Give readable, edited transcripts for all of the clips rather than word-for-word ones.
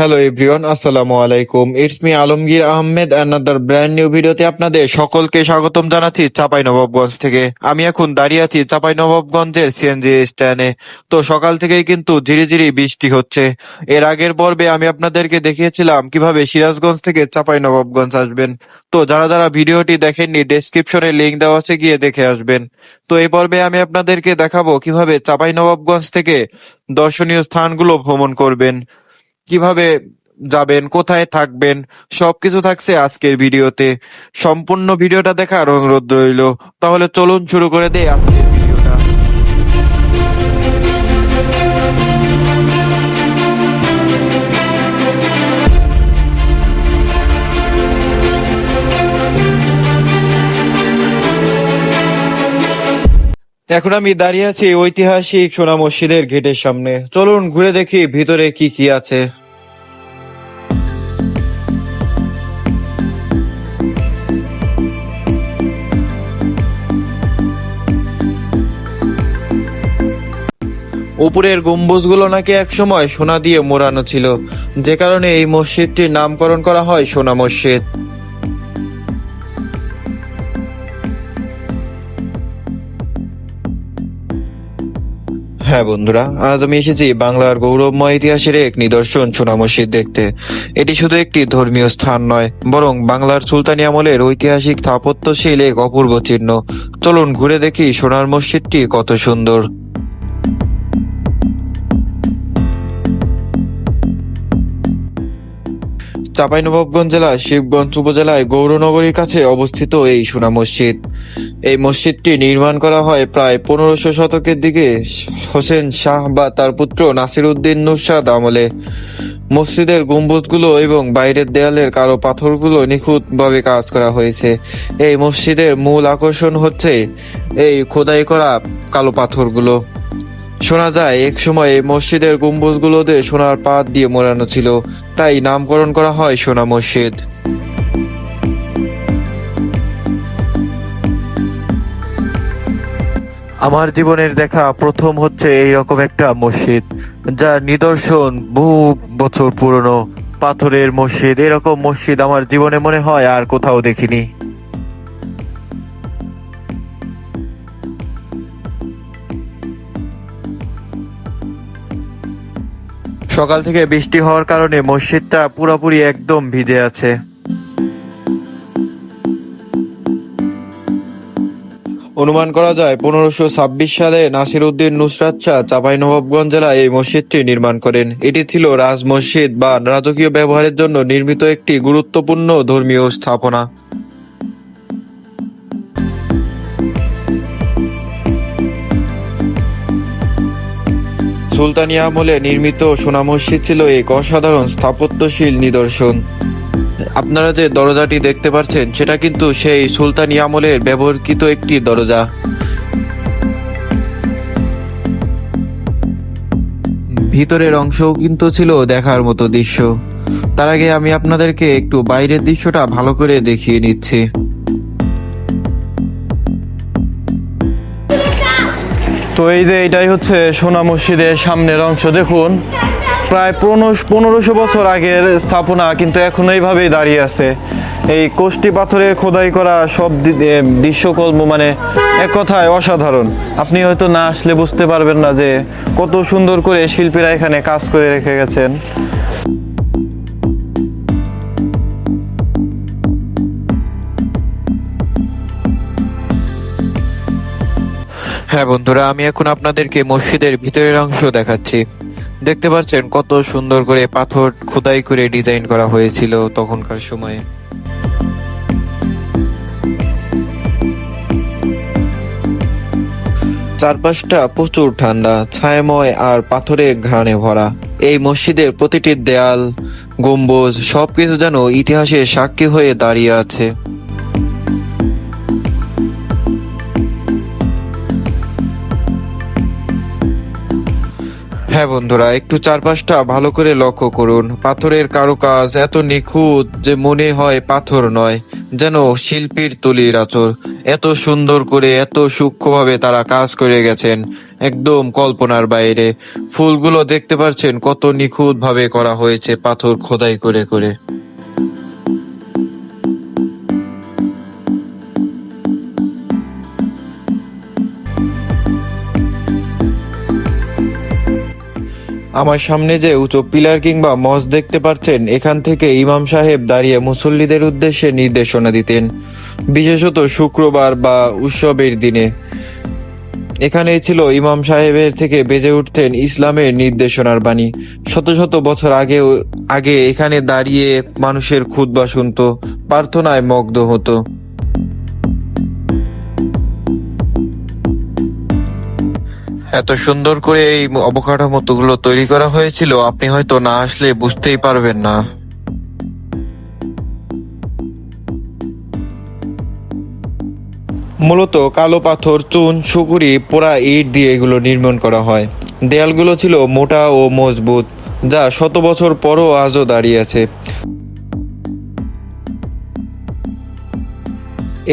Hello everyone, আসসালামু আলাইকুম। It's me Alamgir Ahmed, another brand new ভিডিওতে আপনাদের সকলকে স্বাগতম জানাচ্ছি চাঁপাইনবাবগঞ্জ থেকে। আমি এখন দাঁড়িয়ে আছি চাঁপাইনবাবগঞ্জের সিএনজি স্ট্যান্ডে। তো সকাল থেকেই কিন্তু ঝিরি ঝিরি বৃষ্টি হচ্ছে। এর আগের পর্বে আমি আপনাদেরকে দেখিয়েছিলাম কিভাবে সিরাজগঞ্জ থেকে চাঁপাইনবাবগঞ্জ আসবেন। তো যারা যারা ভিডিওটি দেখেননি, ডেসক্রিপশনে লিংক দেওয়া আছে, গিয়ে দেখে আসবেন। তো এই পর্বে আমি আপনাদেরকে দেখাবো কিভাবে চাঁপাইনবাবগঞ্জ থেকে দর্শনীয় স্থানগুলো ভ্রমণ করবেন, কিভাবে যাবেন, কোথায় থাকবেন, সবকিছু থাকছে আজকের ভিডিওতে। সম্পূর্ণ ভিডিওটা দেখার অনুরোধ রইল। তাহলে চলুন শুরু করে দেই আজকের ভিডিওটা। এখন আমি দাঁড়িয়ে আছি ঐতিহাসিক সোনা মসজিদের গেটের সামনে। চলুন ঘুরে দেখি ভিতরে কি কি আছে। উপরের গম্বুজগুলো নাকি একসময় সোনা দিয়ে মোড়ানো ছিল, যে কারণে এই মসজিদটির নামকরণ করা হয় সোনা মসজিদ। হ্যাঁ বন্ধুরা, আজ আমি এসেছি বাংলার গৌরবময় ইতিহাসের এক নিদর্শন সোনা মসজিদ দেখতে। এটি শুধু একটি ধর্মীয় স্থান নয়, বরং বাংলার সুলতানি আমলের ঐতিহাসিক স্থাপত্যশীল এক অপূর্ব চিহ্ন। চলুন ঘুরে দেখি সোনার মসজিদটি কত সুন্দর। চাঁপাইনবাবগঞ্জ জেলার শিবগঞ্জ উপজেলায় গৌরনগরীর কাছে অবস্থিত এই সোনা মসজিদ। এই মসজিদটি নির্মাণ করা হয় প্রায় 1500 শতকের দিকে হোসেন শাহ বা তার পুত্র নাসির উদ্দিন নুরশাদ আমলে। মসজিদের গম্বুজগুলো এবং বাইরের দেয়ালের কারো পাথরগুলো নিখুঁতভাবে কাজ করা হয়েছে। এই মসজিদের মূল আকর্ষণ হচ্ছে এই খোদাই করা কালো পাথরগুলো। শোনা যায় এক সময় এই মসজিদের গম্বুজগুলোতে সোনার পাত দিয়ে মোড়ানো ছিল, তাই নামকরণ করা হয় সোনা মসজিদ। আমার জীবনের দেখা প্রথম হচ্ছে এইরকম একটা মসজিদ, যার নিদর্শন বহু বছর পুরনো। পাথরের মসজিদ, এরকম মসজিদ আমার জীবনে মনে হয় আর কোথাও দেখিনি। সকাল থেকে বৃষ্টি হওয়ার কারণে মসজিদটা পুরোপুরি একদম ভিজে আছে। অনুমান করা যায় 1526 সালে নাসির উদ্দিন নুসরাত শাহ চাঁপাইনবাবগঞ্জ জেলায় এই মসজিদটি নির্মাণ করেন। এটি ছিল রাজ মসজিদ বা রাজকীয় ব্যবহারের জন্য নির্মিত একটি গুরুত্বপূর্ণ ধর্মীয় স্থাপনা। সুলতানি আমলে নির্মিত সোনা মসজিদ ছিল এক অসাধারণ স্থাপত্যশীল নিদর্শন। আপনারা যে দরজাটি দেখতে পাচ্ছেন, সেটা কিন্তু সেই সুলতানি আমলের ব্যবহৃত একটি দরজা। ভিতরের অংশও কিন্তু ছিল দেখার মতো দৃশ্য। তার আগে আমি আপনাদেরকে একটু বাইরের দৃশ্যটা ভালো করে দেখিয়ে নিচ্ছি। তো এই যে এটাই হচ্ছে সোনা মসজিদের সামনের অংশ। দেখুন, প্রায় 1500 বছর আগের স্থাপনা, কিন্তু এখন এইভাবেই দাঁড়িয়ে আছে। এই কোষ্টি পাথরের খোদাই করা সব দৃশ্যকল্প মানে এক কথায় অসাধারণ। আপনি হয়তো না আসলে বুঝতে পারবেন না যে কত সুন্দর করে শিল্পীরা এখানে কাজ করে রেখে গেছেন। হ্যাঁ বন্ধুরা, আমি এখন আপনাদেরকে মসজিদের ভিতরের অংশ দেখাচ্ছি। দেখতে পাচ্ছেন কত সুন্দর করে পাথর খোদাই করে ডিজাইন করা হয়েছিল তখনকার সময়ে। চারপাশটা প্রচুর ঠান্ডা, ছায়াময় আর পাথরের ঘ্রাণে ভরা। এই মসজিদের প্রতিটি দেয়াল, গম্বুজ সবকিছু যেন ইতিহাসের সাক্ষী হয়ে দাঁড়িয়ে আছে। হ্যাঁ বন্ধুরা, একটু চারপাশটা ভালো করে লক্ষ্য করুন। পাথরের কারুকাজ এত নিখুঁত যে মনে হয় পাথর নয়, যেন শিল্পীর তুলির আঁচড়। এত সুন্দর করে, এত সূক্ষ্মভাবে তারা কাজ করে গেছেন, একদম কল্পনার বাইরে। ফুলগুলো দেখতে পাচ্ছেন কত নিখুঁত ভাবে করা হয়েছে পাথর খোদাই করে করে। আমার সামনে যে উঁচু পিলার কিংবা মস দেখতে পাচ্ছেন, এখান থেকে ইমাম সাহেব দাঁড়িয়ে মুসল্লিদের উদ্দেশ্যে নির্দেশনা দিতেন, বিশেষত শুক্রবার বা উৎসবের দিনে। এখানেই ছিল ইমাম সাহেবের থেকে বেজে উঠতেন ইসলামের নির্দেশনার বাণী। শত শত বছর আগে এখানে দাঁড়িয়ে মানুষের খুতবা শুনতো, প্রার্থনায় মগ্ন হতো। এত সুন্দর করে এই অবকাঠামোগুলো তৈরি করা হয়েছিল, আপনি হয়তো না আসলে বুঝতেই পারবেন না। মূলত কালো পাথর, চুন, সুকুরি, পোড়া ইট দিয়ে এগুলো নির্মাণ করা হয়। দেয়ালগুলো ছিল মোটা ও মজবুত, যা শত বছর পরও আজও দাঁড়িয়ে আছে।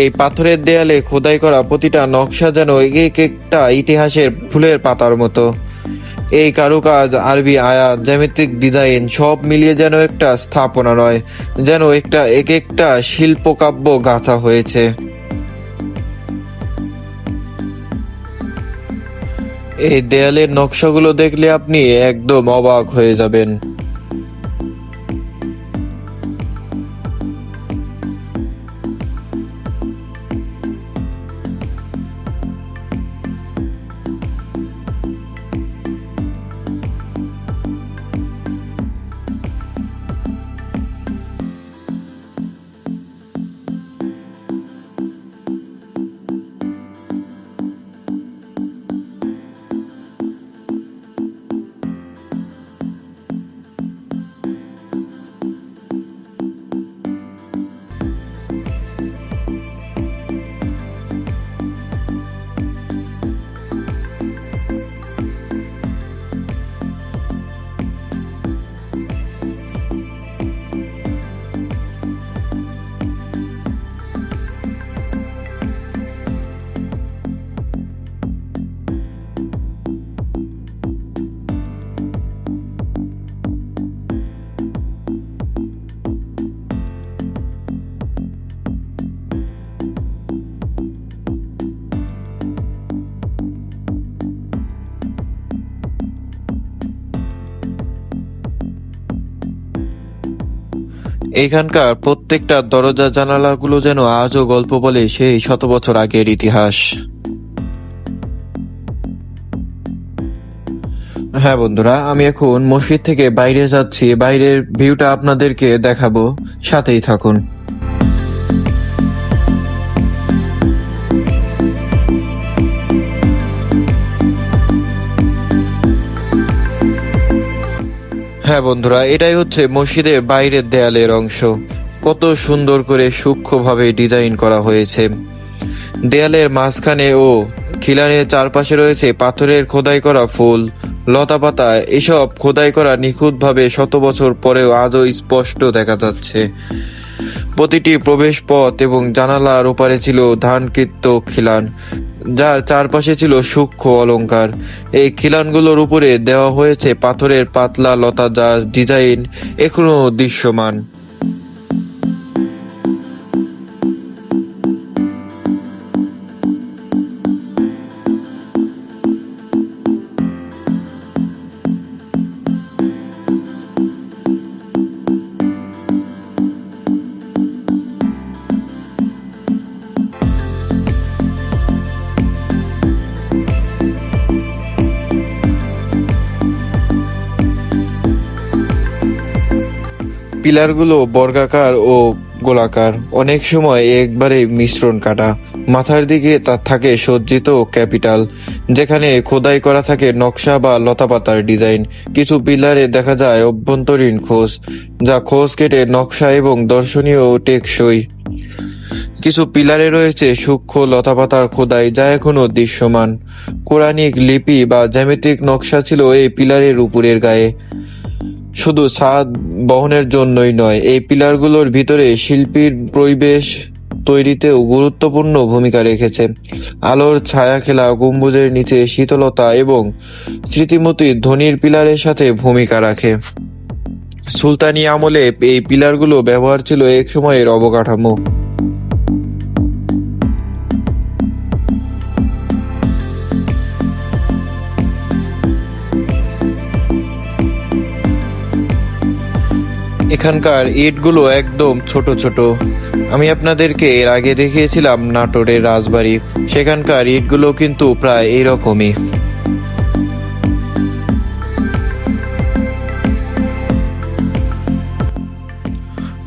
এই পাথরের দেয়ালে খোদাই করা প্রতিটা নকশা যেন এক একটা ইতিহাসের ফুলের পাতার মতো। এই কারুকাজ, আরবি আয়াত, জ্যামিতিক ডিজাইন সব মিলিয়ে যেন একটা স্থাপনা নয়, যেন এক একটা শিল্পকাব্য গাঁথা হয়েছে। এই দেয়ালের নকশাগুলো দেখলে আপনি একদম অবাক হয়ে যাবেন। এখানকার প্রত্যেকটা দরজা জানালাগুলো যেন আজও গল্প বলে সেই শত বছর আগের ইতিহাস। হ্যাঁ বন্ধুরা, আমি এখন মসজিদ থেকে বাইরে যাচ্ছি, বাইরের ভিউটা আপনাদেরকে দেখাবো, সাথেই থাকুন। হ্যাঁ বন্ধুরা, এটাই হচ্ছে মসজিদের বাইরের দেয়ালের অংশ। কত সুন্দর করে সূক্ষ্মভাবে ডিজাইন করা হয়েছে। দেয়ালের মাঝখানে ও খিলানের চারপাশে রয়েছে পাথরের খোদাই করা ফুল, লতাপাতা। এসব খোদাই করা নিখুঁতভাবে শত বছর পরেও আজও স্পষ্ট দেখা যাচ্ছে। প্রতিটি প্রবেশ পথ এবং জানালার ওপারে ছিল ধানকৃত খিলান, যার চারপাশে ছিল সূক্ষ্ম অলংকার। এই খিলানগুলোর উপরে দেওয়া হয়েছে পাথরের পাতলা লতা, যা ডিজাইন এখনো দৃশ্যমান। পিলারগুলো বর্গাকার ও গোলাকার, অনেক সময় একবারে মিশ্রণ কাটা। মাথার দিকে তার থাকে সজ্জিত ক্যাপিটাল, যেখানে খোদাই করা থাকে নকশা বা লতাপাতার ডিজাইন। কিছু পিলারে দেখা যায় অভ্যন্তরীণ খোঁজ, যা খোঁজ কেটে নকশা এবং দর্শনীয় ও টেকসই। কিছু পিলারে রয়েছে সূক্ষ্ম লতাপাতার খোদাই যা এখনো দৃশ্যমান। কোরআনিক লিপি বা জ্যামিতিক নকশা ছিল এই পিলারের উপরের গায়ে। শুধু ছাদ বহনের জন্যই নয়, এই পিলারগুলোর ভিতরে শিল্পীর পরিবেশ তৈরিতেও গুরুত্বপূর্ণ ভূমিকা রেখেছে। আলোর ছায়া খেলা গম্বুজের নিচে শীতলতা এবং স্মৃতিমতী ধ্বনির পিলারের সাথে ভূমিকা রাখে। সুলতানি আমলে এই পিলারগুলো ব্যবহার ছিল এক সময়ের অবকাঠামো। এখানকার ইটগুলো একদম ছোট ছোট। আমি আপনাদেরকে এর আগে দেখিয়েছিলাম নাটোরের রাজবাড়ি, সেখানকার ইটগুলো কিন্তু প্রায় এইরকমই।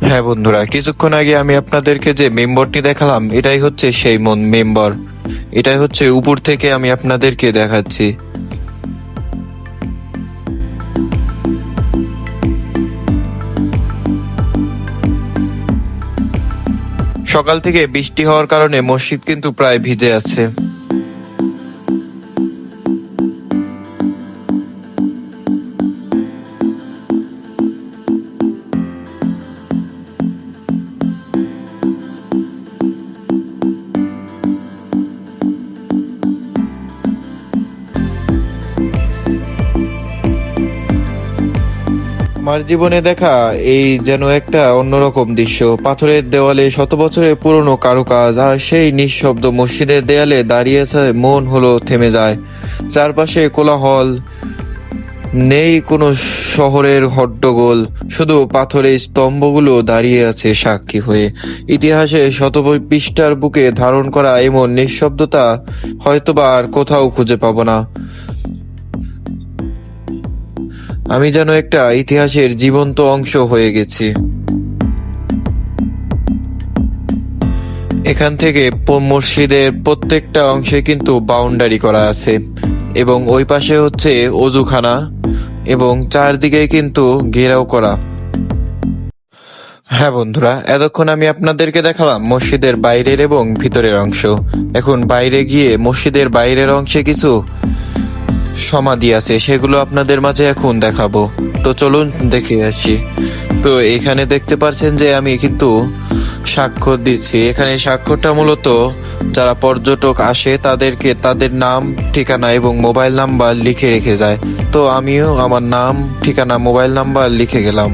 হ্যাঁ বন্ধুরা, কিছুক্ষণ আগে আমি আপনাদেরকে যে মেম্বরটি দেখালাম এটাই হচ্ছে সেই মেম্বর। এটাই হচ্ছে উপর থেকে আমি আপনাদেরকে দেখাচ্ছি। সকাল থেকে বৃষ্টি হওয়ার কারণে মসজিদ কিন্তু প্রায় ভিজে আছে। আমার জীবনে দেখা এই যেন একটা অন্যরকম দৃশ্য। পাথরের দেওয়ালে শত বছরের পুরনো কারুকাজ, আর সেই নিঃশব্দ মসজিদের দেয়ালে দাঁড়িয়ে মন হলো থেমে যায়। চারপাশে কোলাহল নেই, কোনো শহরের হট্টগোল, শুধু পাথরের স্তম্ভগুলো দাঁড়িয়ে আছে সাক্ষী হয়ে। ইতিহাসে শত পৃষ্ঠার বুকে ধারণ করা এমন নিঃশব্দতা হয়তোবা আর কোথাও খুঁজে পাবো না। আমি যেন একটা ইতিহাসের জীবন্ত অংশ হয়ে গেছি। এখান থেকে মসজিদের প্রত্যেকটা অংশে কিন্তু বাউন্ডারি করা আছে, এবং ওই পাশে হচ্ছে অজুখানা, এবং চারদিকে কিন্তু ঘেরাও করা। হ্যাঁ বন্ধুরা, এতক্ষণ আমি আপনাদেরকে দেখালাম মসজিদের বাইরের এবং ভিতরের অংশ। এখন বাইরে গিয়ে মসজিদের বাইরের অংশে কিছু সমাধি আছে, সেগুলো আপনাদের মাঝে এখন দেখাবো। তো চলুন দেখে আসি। তো এখানে দেখতে পাচ্ছেন যে আমি কিন্তু স্বাক্ষর দিচ্ছি। এখানে স্বাক্ষরটা মূলত যারা পর্যটক আসে তাদেরকে তাদের নাম, ঠিকানা এবং মোবাইল নাম্বার লিখে রেখে যায়। তো আমিও আমার নাম, ঠিকানা, মোবাইল নাম্বার লিখে গেলাম।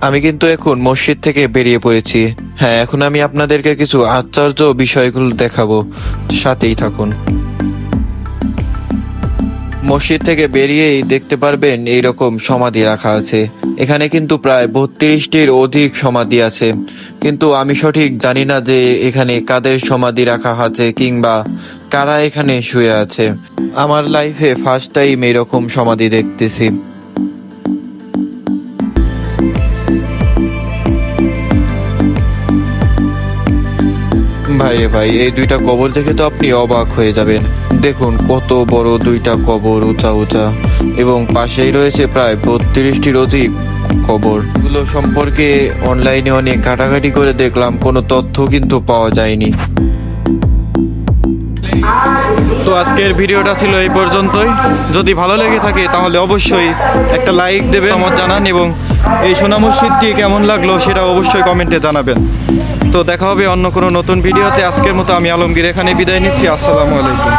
আমি কিন্তু এখন মসজিদ থেকে বেরিয়ে পড়েছি। হ্যাঁ, এখন আমি আপনাদেরকে কিছু আশ্চর্য বিষয়গুলো দেখাবো, সাথেই থাকুন। মসজিদ থেকে বেরিয়েই দেখতে পারবেন এইরকম সমাধি রাখা আছে। এখানে কিন্তু প্রায় 32টির অধিক সমাধি আছে, কিন্তু আমি সঠিক জানি না যে এখানে কাদের সমাধি রাখা আছে কিংবা কারা এখানে শুয়ে আছে। আমার লাইফে ফার্স্ট টাইম এরকম সমাধি দেখতেছি। ভাই ভাই, এই দুইটা কবর দেখে তো আপনি অবাক হয়ে যাবেন। দেখুন কত বড় দুইটা কবর, উঁচা উঁচা, এবং পাশেই রয়েছে প্রায় 32টির অধিক কবর। এগুলো সম্পর্কে অনলাইনে অনেক ঘাটাঘাটি করে দেখলাম, কোনো তথ্য কিন্তু পাওয়া যায়নি। তো আজকের ভিডিওটা ছিল এই পর্যন্তই। যদি ভালো লেগে থাকে তাহলে অবশ্যই একটা লাইক দেবে, মতামত জানান, এবং এই সোনা মসজিদটি কেমন লাগলো সেটা অবশ্যই কমেন্টে জানাবেন। তো দেখা হবে অন্য কোনো নতুন ভিডিওতে। আজকের মতো আমি আলমগীর এখানে বিদায় নিচ্ছি। আসসালামু আলাইকুম।